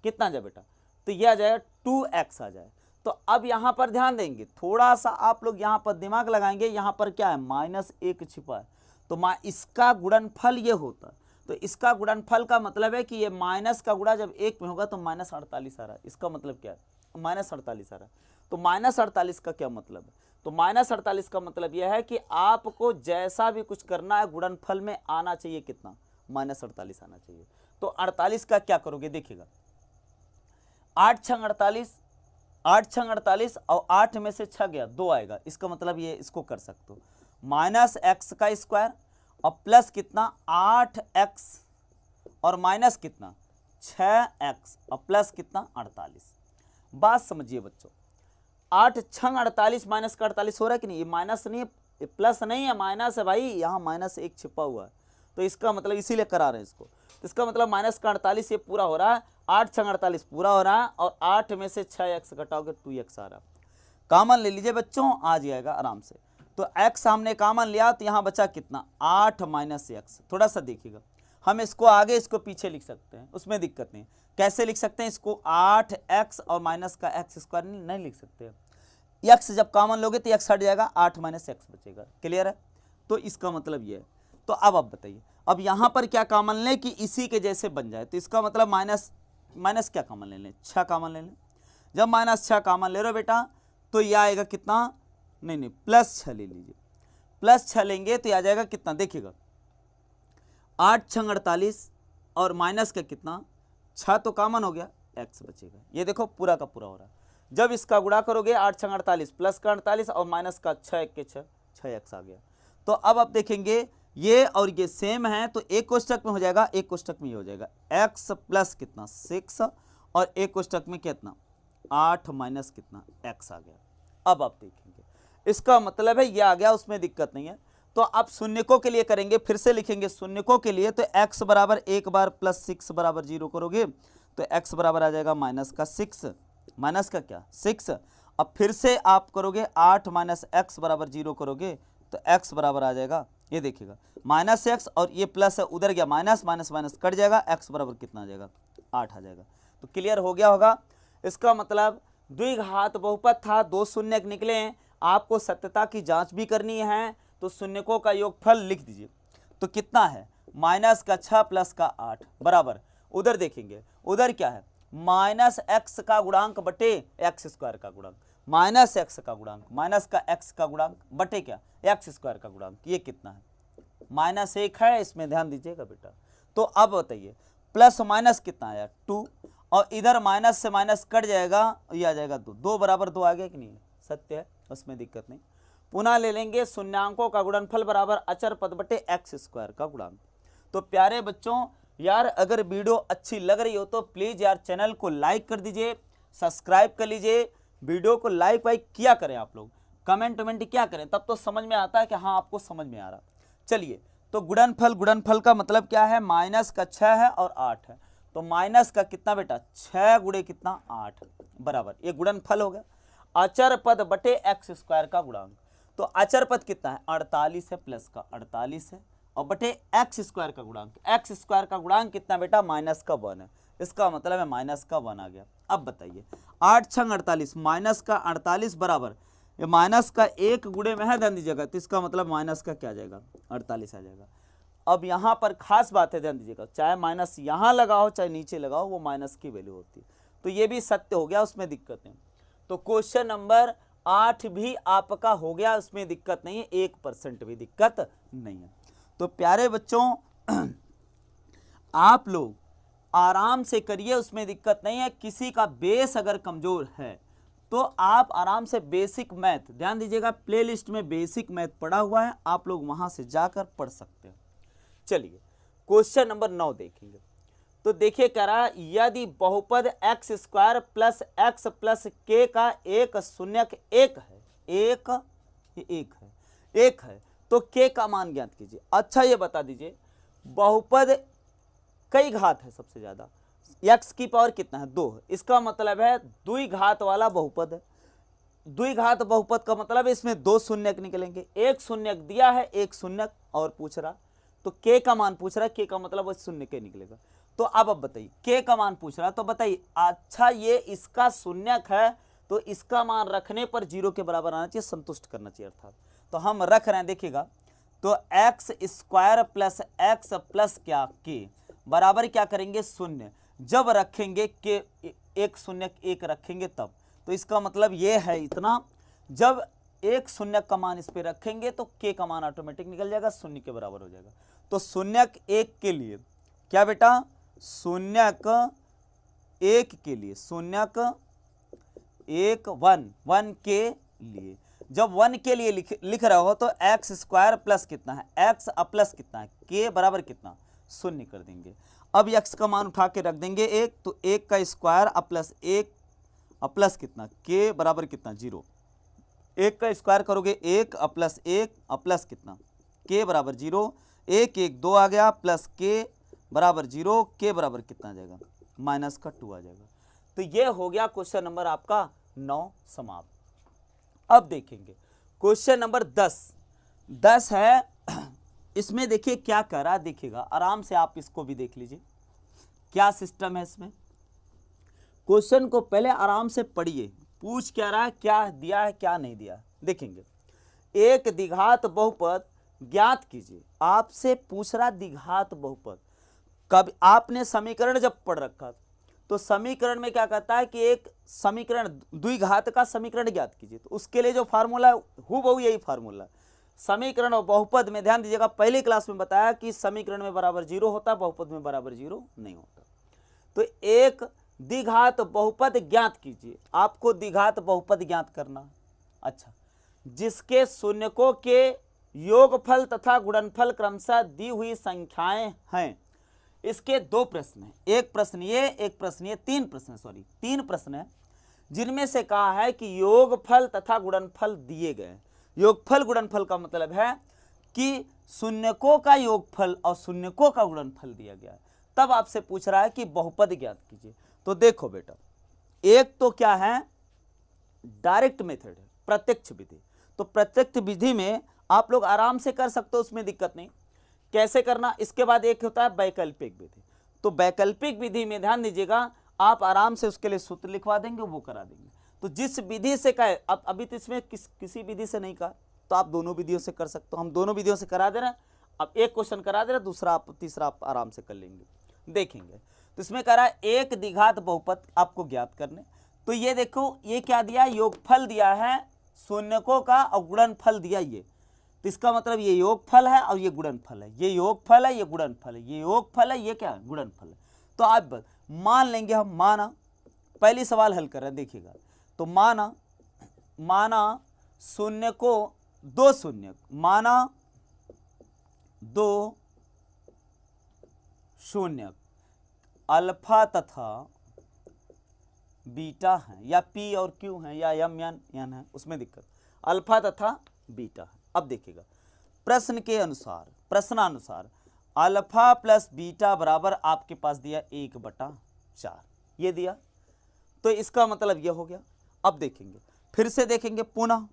बेटा, तो यह आ जाएगा 2x आ जाए। तो अब यहां पर ध्यान देंगे, थोड़ा सा आप लोग यहां पर दिमाग लगाएंगे, यहां पर क्या है -1 छिपा है, तो इसका गुणनफल ये होता, तो इसका गुणनफल का मतलब है कि ये माइनस का गुणा जब 1 में होगा तो -48 आ रहा है। इसका मतलब क्या है, -48 आ रहा है। तो -48 का क्या मतलब है, तो -48 का मतलब यह है कि आपको जैसा भी कुछ करना है गुणनफल में आना चाहिए कितना, -48 आना चाहिए। तो 48 का क्या करोगे, देखिएगा 8 छंग 48, 8 छंग 48 और 8 में से 6 गया 2 आएगा। इसका मतलब ये इसको कर सकते हो -x का स्क्वायर और प्लस कितना 8x और माइनस कितना 6x और प्लस कितना 48। बात समझिए बच्चों, 8 छंग 48 माइनस का 48 हो रहा है कि नहीं, ये माइनस नहीं है, ये प्लस नहीं है, माइनस है भाई, यहाँ -1 छिपा हुआ है। तो इसका मतलब इसीलिए करा रहे हैं इसको, तो इसका मतलब माइनस का 48 ये पूरा हो रहा है, 8 छंग 48 पूरा हो रहा है और 8 में से 6x घटाओगे 2x आ रहा है। कॉमन ले लीजिए बच्चों, आ जाएगा आराम से। तो x सामने कॉमन लिया तो यहाँ बचा कितना 8 - x। थोड़ा सा देखिएगा, हम इसको आगे इसको पीछे लिख सकते हैं, उसमें दिक्कत नहीं। कैसे लिख सकते हैं इसको, 8x और माइनस का x स्क्वायर नहीं लिख सकते, x जब कॉमन लोगे तो x हट जाएगा, 8 - x बचेगा। क्लियर है, तो इसका मतलब ये है। तो अब आप बताइए, अब यहाँ पर क्या कॉमन लें कि इसी के जैसे बन जाए, तो इसका मतलब माइनस क्या कॉमन ले लें, 6 कॉमन ले लें। जब -6 कॉमन ले रहे हो बेटा तो यह आएगा कितना, नहीं +6 ले लीजिए, +6 लेंगे तो आ जाएगा कितना, देखिएगा 8 छंग 48 और माइनस का कितना 6 तो कॉमन हो गया, x बचेगा। ये देखो पूरा का पूरा हो रहा है। जब इसका गुणा करोगे 8 छंग 48 प्लस का 48 और माइनस का 6 1 के 6x आ गया। तो अब आप देखेंगे ये और ये सेम है, तो एक कोष्टक में हो जाएगा, एक कोष्टक में ये हो जाएगा x प्लस कितना 6 और एक कोष्टक में कितना 8 माइनस कितना x आ गया। अब आप देखेंगे इसका मतलब है ये आ गया, उसमें दिक्कत नहीं है। तो आप शून्यकों के लिए करेंगे, फिर से लिखेंगे शून्यकों के लिए, तो x बराबर एक बार प्लस 6 बराबर 0 करोगे तो x बराबर आ जाएगा माइनस का 6, माइनस का क्या 6। अब फिर से आप करोगे 8 - x बराबर 0 करोगे तो x बराबर आ जाएगा, ये देखिएगा -x और ये प्लस है उधर गया, माइनस माइनस माइनस कट जाएगा, x बराबर कितना आ जाएगा 8 आ जाएगा। तो क्लियर हो गया होगा। इसका मतलब द्विघात बहुपद था, 2 शून्य निकले हैं, आपको सत्यता की जांच भी करनी है, तो शून्यकों का योगफल लिख दीजिए। तो कितना है माइनस का 6 प्लस का 8 बराबर, उधर देखेंगे उधर क्या है -x का गुणांक बटे x स्क्वायर का गुणांक, -x का गुणांक माइनस का x का गुणांक बटे क्या x स्क्वायर का गुणांक, ये कितना है -1 है, इसमें ध्यान दीजिएगा बेटा। तो अब बताइए प्लस माइनस कितना आया 2 और इधर माइनस से माइनस कट जाएगा, ये आ जाएगा 2, 2 बराबर 2 आ गया कि नहीं, सत्य है, उसमें दिक्कत नहीं। पुनः ले लेंगे शून्यांकों का गुणनफल बराबर अचर पद बटे x स्क्वायर का गुणांक। तो प्यारे बच्चों यार, अगर वीडियो अच्छी लग रही हो तो प्लीज़ यार चैनल को लाइक कर दीजिए, सब्सक्राइब कर लीजिए, वीडियो को लाइक वाइक किया करें आप लोग, कमेंट वमेंट क्या करें, तब तो समझ में आता है कि हाँ आपको समझ में आ रहा। चलिए, तो गुणनफल का मतलब क्या है, माइनस का 6 है और 8 है, तो माइनस का कितना बेटा 6 गुणे कितना 8 बराबर, ये गुणनफल हो गया अचर पद बटे x स्क्वायर का गुणांक। तो अचर पद कितना है 48 है, प्लस का 48 है और बटे x स्क्वायर का गुणांक, x स्क्वायर का गुणांक कितना बेटा -1 है, इसका मतलब है -1 आ गया। अब बताइए 8 छंग 48 माइनस का 48 बराबर, ये माइनस का 1 गुणे में है, ध्यान दीजिएगा, तो इसका मतलब माइनस का क्या आ जाएगा 48 आ जाएगा। अब यहाँ पर खास बात है, ध्यान दीजिएगा, चाहे माइनस यहाँ लगाओ चाहे नीचे लगाओ वो माइनस की वैल्यू होती है, तो ये भी सत्य हो गया, उसमें दिक्कत नहीं। तो क्वेश्चन नंबर 8 भी आपका हो गया, उसमें दिक्कत नहीं है, 1% भी दिक्कत नहीं है। तो प्यारे बच्चों आप लोग आराम से करिए, उसमें दिक्कत नहीं है। किसी का बेस अगर कमजोर है तो आप आराम से बेसिक मैथ, ध्यान दीजिएगा प्लेलिस्ट में बेसिक मैथ पढ़ा हुआ है, आप लोग वहां से जाकर पढ़ सकते हैं। चलिए क्वेश्चन नंबर 9 देखेंगे। तो देखिए कह रहा यदि बहुपद x square plus x plus k का एक शून्यक एक है तो k का मान ज्ञात कीजिए। अच्छा ये बता दीजिए बहुपद कई घात है, सबसे ज्यादा x की पावर कितना है 2 है, इसका मतलब है द्विघात वाला बहुपद है। द्विघात बहुपद का मतलब इसमें दो शून्यक निकलेंगे, एक शून्यक दिया है, एक शून्यक और पूछ रहा, तो k का मान पूछ रहा है, k का मतलब वो शून्य के निकलेगा। तो अब बताइए k का मान पूछ रहा है, तो बताइए अच्छा ये इसका शून्यक है तो इसका मान रखने पर 0 के बराबर आना चाहिए, संतुष्ट करना चाहिए अर्थात। तो हम रख रहे हैं, देखिएगा, तो x square plus x plus क्या के बराबर क्या करेंगे शून्य, जब रखेंगे के एक शून्य एक रखेंगे तब, तो इसका मतलब ये है इतना, जब एक शून्य का मान इस पे रखेंगे तो के का मान ऑटोमेटिक निकल जाएगा, शून्य के बराबर हो जाएगा। तो शून्यक एक के लिए क्या बेटा, शून्यक एक के लिए, शून्यक एक वन के लिए, जब वन के लिए लिख रहे हो तो एक्स स्क्वायर प्लस कितना है, एक्स प्लस कितना है, के बराबर कितना, शून्य कर देंगे। अब एक्स का मान उठा के रख देंगे एक, तो एक का स्क्वायर प्लस एक प्लस कितना, के बराबर कितना 0, एक का स्क्वायर करोगे एक प्लस कितना, के बराबर 0, एक एक 2 आ गया प्लस के बराबर 0, के बराबर कितना आ जाएगा माइनस का 2 आ जाएगा। तो ये हो गया क्वेश्चन नंबर आपका 9 समाप्त। अब देखेंगे क्वेश्चन नंबर 10 है, इसमें देखिए क्या कह रहा है, देखिएगा आराम से आप इसको भी देख लीजिए क्या सिस्टम है इसमें। क्वेश्चन को पहले आराम से पढ़िए, पूछ क्या रहा है, क्या दिया है क्या नहीं दिया। देखेंगे एक द्विघात बहुपद ज्ञात कीजिए, आपसे पूछ रहा द्विघात बहुपद। कब आपने समीकरण जब पढ़ रखा तो समीकरण में क्या कहता है कि एक समीकरण द्विघात का समीकरण ज्ञात कीजिए, तो उसके लिए जो फार्मूला है हूबहू यही फार्मूला। समीकरण और बहुपद में ध्यान दीजिएगा, पहली क्लास में बताया कि समीकरण में बराबर 0 होता है, बहुपद में बराबर 0 नहीं होता। तो एक द्विघात बहुपद ज्ञात कीजिए, आपको द्विघात बहुपद ज्ञात करना। अच्छा, जिसके शून्यकों के योगफल तथा गुणनफल क्रमशः दी हुई संख्याएं हैं। इसके दो प्रश्न हैं, एक प्रश्न ये, तीन प्रश्न है, जिनमें से कहा है कि योगफल तथा गुणनफल दिए गए। योगफल गुणनफल का मतलब है कि शून्यकों का योगफल और शून्यकों का गुणनफल दिया गया है। तब आपसे पूछ रहा है कि बहुपद ज्ञात कीजिए। तो देखो बेटा, एक तो क्या है डायरेक्ट मेथड है, प्रत्यक्ष विधि। तो प्रत्यक्ष विधि में आप लोग आराम से कर सकते हो, उसमें दिक्कत नहीं। कैसे करना, इसके बाद एक होता है वैकल्पिक विधि। तो वैकल्पिक विधि में ध्यान दीजिएगा, आप आराम से उसके लिए सूत्र लिखवा देंगे, वो करा देंगे। तो जिस विधि से कहे, अब अभी तो इसमें किसी विधि से नहीं कहा, तो आप दोनों विधियों से कर सकते हो। हम दोनों विधियों से करा दे रहे हैं। अब एक क्वेश्चन करा दे रहे हैं, दूसरा आप तीसरा आप आराम से कर लेंगे। देखेंगे तो इसमें कह रहा है एक द्विघात बहुपद आपको ज्ञात करने। तो ये देखो, ये क्या दिया, योगफल दिया है शून्यकों का और गुणनफल दिया ये। तो इसका मतलब ये योगफल है और ये गुणनफल है, ये योगफल है, ये गुणनफल है, ये योगफल है, ये क्या है गुणनफल है। तो आप मान लेंगे, हम माना, पहली सवाल हल कर रहे हैं, देखिएगा। तो माना शून्य को दो शून्य, माना दो शून्य अल्फा तथा बीटा है, या पी और क्यू है, या एम एन है, उसमें दिक्कत, अल्फा तथा बीटा है। अब देखिएगा प्रश्न के अनुसार, प्रश्नानुसार अल्फा प्लस बीटा बराबर आपके पास दिया 1/4, ये दिया। तो इसका मतलब ये हो गया। अब देखेंगे, फिर से देखेंगे, पुनः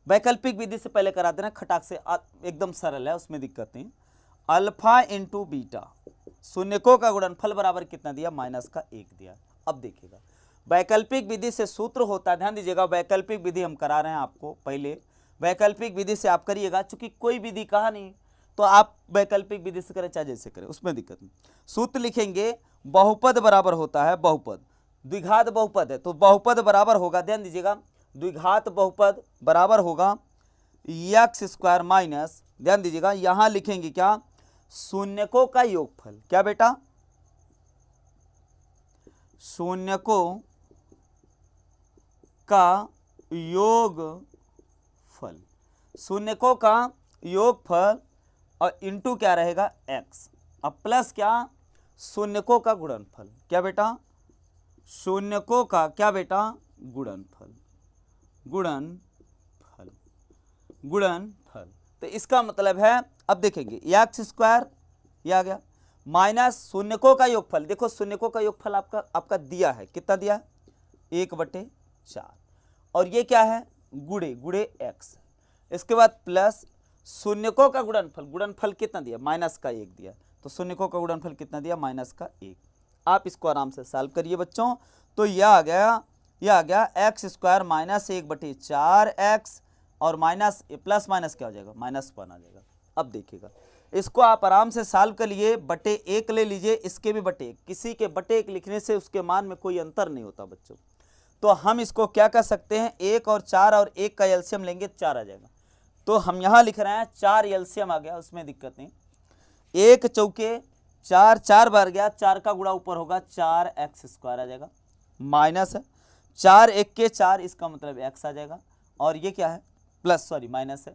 वैकल्पिक विधि से पहले करा देना, खटाक से, एकदम सरल है, उसमें दिक्कत नहीं। अल्फा इंटू बीटा, शून्यकों का गुणनफल बराबर कितना दिया, -1 दिया। अब देखिएगा वैकल्पिक विधि से सूत्र होता है, ध्यान दीजिएगा, वैकल्पिक विधि हम करा रहे हैं आपको, पहले वैकल्पिक विधि से आप करिएगा, चूंकि कोई विधि कहा नहीं तो आप वैकल्पिक विधि से करें चाहे जैसे करें, उसमें दिक्कत नहीं। सूत्र लिखेंगे, बहुपद बराबर होता है, बहुपद द्विघात बहुपद है तो बहुपद बराबर होगा, ध्यान दीजिएगा, द्विघात बहुपद बराबर होगा x² माइनस, ध्यान दीजिएगा यहां लिखेंगे क्या, शून्यकों का योगफल। क्या बेटा, शून्यकों का योगफल, शून्यकों का योगफल, और इंटू क्या रहेगा x, अब प्लस क्या, शून्यकों का गुणनफल। क्या बेटा, शून्यकों का क्या बेटा, गुणनफल, गुणनफल। तो इसका मतलब है, अब देखेंगे x² ये आ गया, माइनस शून्यकों का योगफल। देखो शून्यकों का योगफल आपका दिया है, कितना दिया है, 1/4, 4, और ये क्या है, गुणे गुणे x। इसके बाद प्लस शून्यकों का गुणनफल, गुणनफल कितना दिया, माइनस का 1 दिया, तो शून्यकों का गुणनफल कितना दिया, माइनस का 1। आप इसको आराम से सॉल्व करिए बच्चों, तो यह आ गया एक्स स्क्वायर माइनस 1/4x और माइनस प्लस माइनस क्या हो जाएगा, -1 आ जाएगा। अब देखिएगा इसको आप आराम से सॉल्व कर लिए, बटे 1 ले लीजिए, इसके भी बटे 1, किसी के बटे 1 लिखने से उसके मान में कोई अंतर नहीं होता बच्चों। तो हम इसको क्या कर सकते हैं, 1 और 4 और 1 का एलसीएम लेंगे 4 आ जाएगा। तो हम यहाँ लिख रहे हैं 4 एलसीएम आ गया, उसमें दिक्कत नहीं। 1 चौके 4, 4 बार गया, 4 का गुणा ऊपर होगा 4x² आ जाएगा, माइनस 4 1 के 4, इसका मतलब x आ जाएगा, और ये क्या है, प्लस सॉरी माइनस है,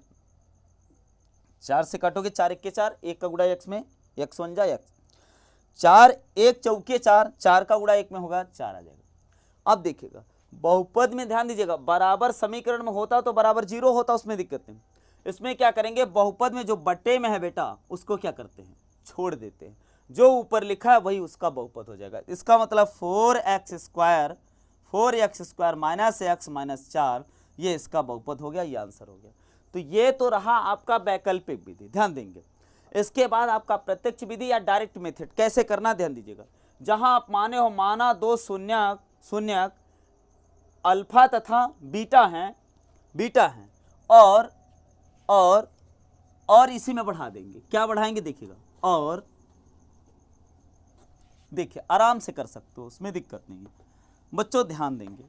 4 से काटोगे 4 1 के 4, 1 का गुणा x में x 1 जा x, 4 1 चौके 4, 4 का गुणा 1 में होगा 4 आ जाएगा। अब देखिएगा बहुपद में ध्यान दीजिएगा, बराबर समीकरण में होता तो बराबर 0 होता, उसमें दिक्कत नहीं। इसमें क्या करेंगे, बहुपद में जो बटे में है बेटा उसको क्या करते हैं, छोड़ देते हैं, जो ऊपर लिखा है वही उसका बहुपद हो जाएगा। इसका मतलब 4x² माइनस x माइनस 4, ये इसका बहुपद हो गया, ये आंसर हो गया। तो ये तो रहा आपका वैकल्पिक विधि, ध्यान देंगे। इसके बाद आपका प्रत्यक्ष विधि या डायरेक्ट मेथड कैसे करना, ध्यान दीजिएगा। जहां आप माने हो माना दो शून्यक अल्फा तथा बीटा हैं और इसी में बढ़ा देंगे, क्या बढ़ाएंगे देखिएगा, और देखिए आराम से कर सकते हो, उसमें दिक्कत नहीं है बच्चों, ध्यान देंगे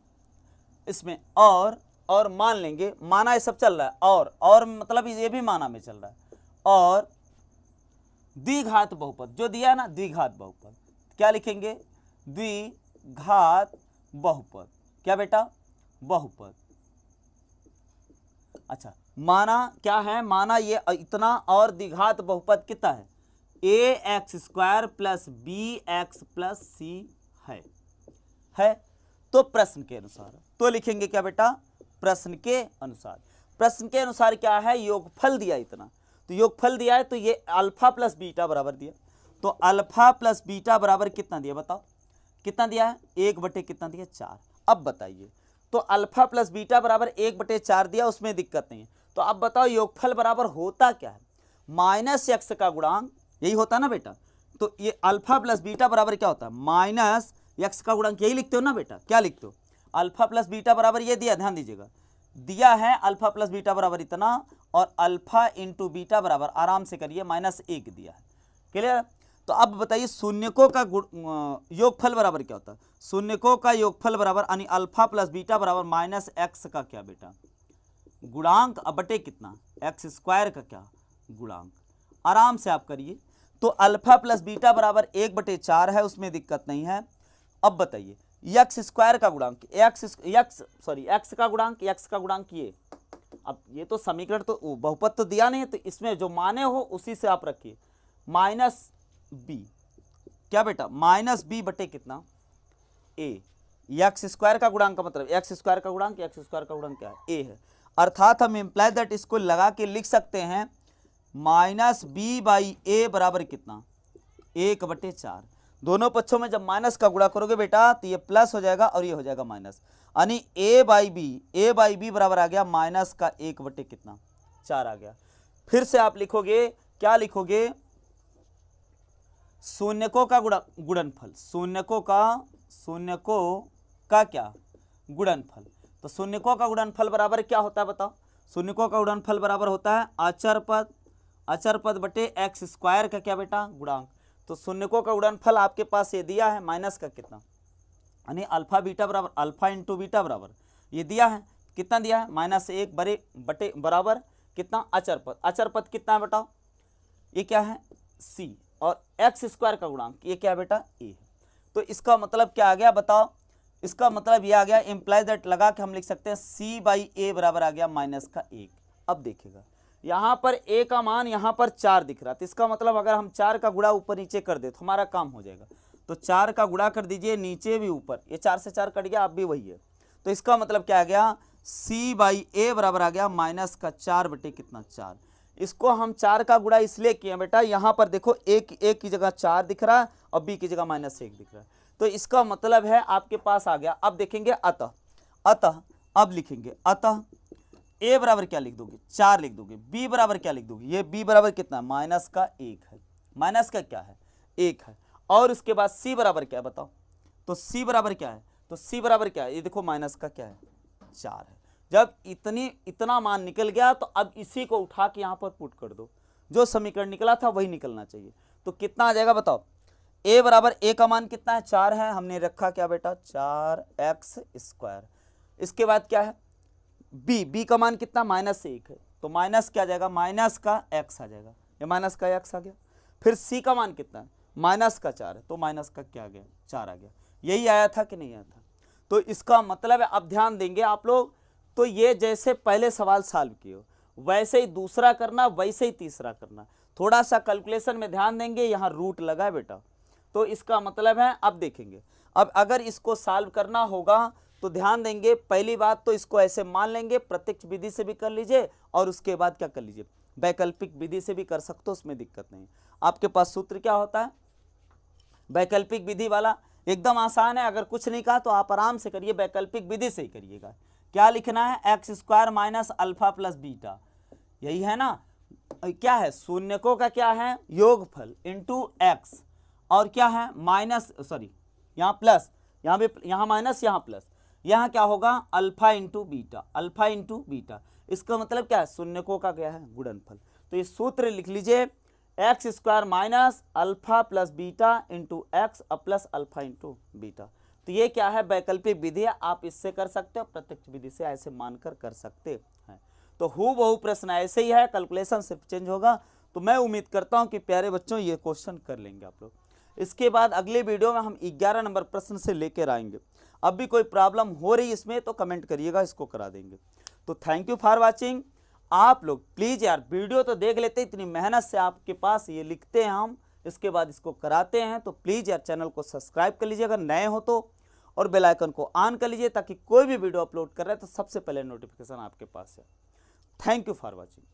इसमें। और मान लेंगे, माना ये सब चल रहा है, और मतलब ये भी माना में चल रहा है, और द्विघात बहुपद जो दिया है ना, द्विघात बहुपद क्या लिखेंगे, द्विघात बहुपद, क्या बेटा, बहुपद। अच्छा माना क्या है, माना ये इतना, और द्विघात बहुपद कितना है, ax² + bx + c है। तो प्रश्न के अनुसार तो लिखेंगे क्या बेटा, प्रश्न के अनुसार क्या है, योगफल दिया इतना, तो योगफल दिया है, तो ये अल्फा प्लस बीटा बराबर दिया, तो अल्फा प्लस बीटा बराबर कितना दिया, बताओ कितना दिया है, 1 कितना दिया, 4। अब बताइए, तो अल्फा प्लस बीटा बराबर 1/4 दिया, उसमें दिक्कत नहीं है। तो अब बताओ योगफल बराबर होता क्या है, -x का गुणांक, यही होता ना बेटा। तो ये अल्फा प्लस बीटा बराबर क्या होता है, -x का गुणांक, यही लिखते हो ना बेटा, क्या लिखते हो, अल्फा प्लस बीटा बराबर ये दिया, ध्यान दीजिएगा, दिया है अल्फा प्लस बीटा बराबर इतना, और अल्फा इंटू बीटा बराबर, आराम से करिए, -1 दिया है, क्लियर। तो अब बताइए शून्यकों का योगफल बराबर क्या होता है, शून्यकों का योगफल बराबर यानी अल्फा प्लस बीटा बराबर -x का क्या बेटा, गुणांक, अब बटे कितना, x² का क्या गुणांक, आराम से आप करिए। तो अल्फा प्लस बीटा बराबर 1/4 है, उसमें दिक्कत नहीं है। अब बताइए x² का गुणांक, x का गुणांक ये, अब ये तो समीकरण तो बहुपद तो दिया नहीं है, तो इसमें जो माने हो उसी से आप रखिए, -b, क्या बेटा, -b बटे कितना, a, x² का गुणांक का मतलब x² का गुणांक क्या है, a है, अर्थात हम इंप्लाई दैट इसको लगा के लिख सकते हैं -b/a बराबर कितना, 1/4। दोनों पक्षों में जब माइनस का गुणा करोगे बेटा तो ये प्लस हो जाएगा और ये हो जाएगा माइनस, यानी a/b बराबर आ गया -1/4 आ गया। फिर से आप लिखोगे, क्या लिखोगे, शून्यकों का गुणनफल, शून्यकों का क्या गुणनफल। तो शून्यकों का गुणनफल बराबर क्या होता है बताओ, शून्यकों का गुणनफल बराबर होता है अचर पद बटे x² का क्या बेटा गुणांक। तो शून्यकों का गुणनफल आपके पास ये दिया है, माइनस का कितना, यानी अल्फा बीटा बराबर अल्फा इंटू बीटा बराबर ये दिया है, कितना दिया है, -1 बटे बराबर कितना, अचर पद कितना है बताओ, ये क्या है c, और x² का गुणांक ये क्या है बेटा a है। तो इसका मतलब क्या आ गया बताओ, इसका मतलब ये आ गया, इंप्लाई दैट लगा के हम लिख सकते हैं c/a बराबर आ गया -1। अब देखिएगा यहाँ पर a का मान यहाँ पर 4 दिख रहा, तो इसका मतलब अगर हम 4 का गुणा ऊपर नीचे कर दे तो हमारा काम हो जाएगा। तो 4 का गुणा कर दीजिए, नीचे भी ऊपर, ये 4 से 4 कट गया, अब भी वही है। तो इसका मतलब क्या आ गया, c/a बराबर आ गया -4 बटे कितना 4। इसको हम 4 का गुणा इसलिए किए बेटा, यहाँ पर देखो a की जगह 4 दिख रहा है और b की जगह -1 दिख रहा है, तो इसका मतलब है आपके पास आ गया। अब देखेंगे अतः अब लिखेंगे, अतः a बराबर क्या लिख दोगे, 4 लिख दोगे। b बराबर क्या लिख दोगे, ये b बराबर कितना, माइनस का 1 है, माइनस का क्या है 1 है। और उसके बाद c बराबर क्या है बताओ, तो c बराबर क्या है, तो c बराबर क्या है, ये देखो माइनस का क्या है 4 है। जब इतना मान निकल गया तो अब इसी को उठा के यहाँ पर पुट कर दो, जो समीकरण निकला था वही निकलना चाहिए। तो कितना आ जाएगा बताओ, a बराबर a का मान कितना है 4 है, हमने रखा क्या बेटा 4x²। इसके बाद क्या है b का मान कितना -1 है, तो माइनस क्या आ जाएगा, माइनस का x आ जाएगा, ये माइनस का x आ गया। फिर c का मान कितना है, माइनस का 4 है, तो माइनस का क्या आ गया 4 आ गया। यही आया था कि नहीं आया था। तो इसका मतलब है, अब ध्यान देंगे आप लोग, तो ये जैसे पहले सवाल सॉल्व किए हो वैसे ही दूसरा करना, वैसे ही तीसरा करना। थोड़ा सा कैलकुलेशन में ध्यान देंगे, यहाँ रूट लगा है बेटा, तो इसका मतलब है अब देखेंगे। अब अगर इसको सॉल्व करना होगा तो ध्यान देंगे, पहली बात तो इसको ऐसे मान लेंगे, प्रत्यक्ष विधि से भी कर लीजिए और उसके बाद क्या कर लीजिए, वैकल्पिक विधि से भी कर सकते हो, उसमें दिक्कत नहीं। आपके पास सूत्र क्या होता है वैकल्पिक विधि वाला, एकदम आसान है। अगर कुछ नहीं कहा तो आप आराम से करिए, वैकल्पिक विधि से ही करिएगा। क्या लिखना है, x² minus alpha plus beta, यही है ना। क्या है, शून्यकों का क्या है योगफल इंटू x, और क्या है माइनस, सॉरी यहाँ प्लस, यहाँ भी, यहाँ माइनस यहाँ प्लस, यहाँ क्या होगा alpha into beta, alpha into beta. इसका मतलब क्या है, शून्यकों का क्या है गुणनफल। तो ये सूत्र लिख लीजिए, x² minus alpha plus beta into x plus alpha into beta. तो ये क्या है वैकल्पिक विधि है, आप इससे कर सकते हो, प्रत्यक्ष विधि से ऐसे मानकर कर सकते हैं। तो हूबहू प्रश्न ऐसे ही है, कैलकुलेशन सिर्फ चेंज होगा। तो मैं उम्मीद करता हूं कि प्यारे बच्चों ये क्वेश्चन कर लेंगे आप लोग। इसके बाद अगले वीडियो में हम 11 नंबर प्रश्न से लेकर आएंगे। अब भी कोई प्रॉब्लम हो रही इसमें तो कमेंट करिएगा, इसको करा देंगे। तो थैंक यू फॉर वॉचिंग। आप लोग प्लीज़ यार वीडियो तो देख लेते, इतनी मेहनत से आपके पास ये लिखते हैं हम, इसके बाद इसको कराते हैं। तो प्लीज़ यार चैनल को सब्सक्राइब कर लीजिए अगर नए हो तो, और बेल आइकन को ऑन कर लीजिए ताकि कोई भी वीडियो अपलोड कर रहे हैं तो सबसे पहले नोटिफिकेशन आपके पास है। Thank you for watching.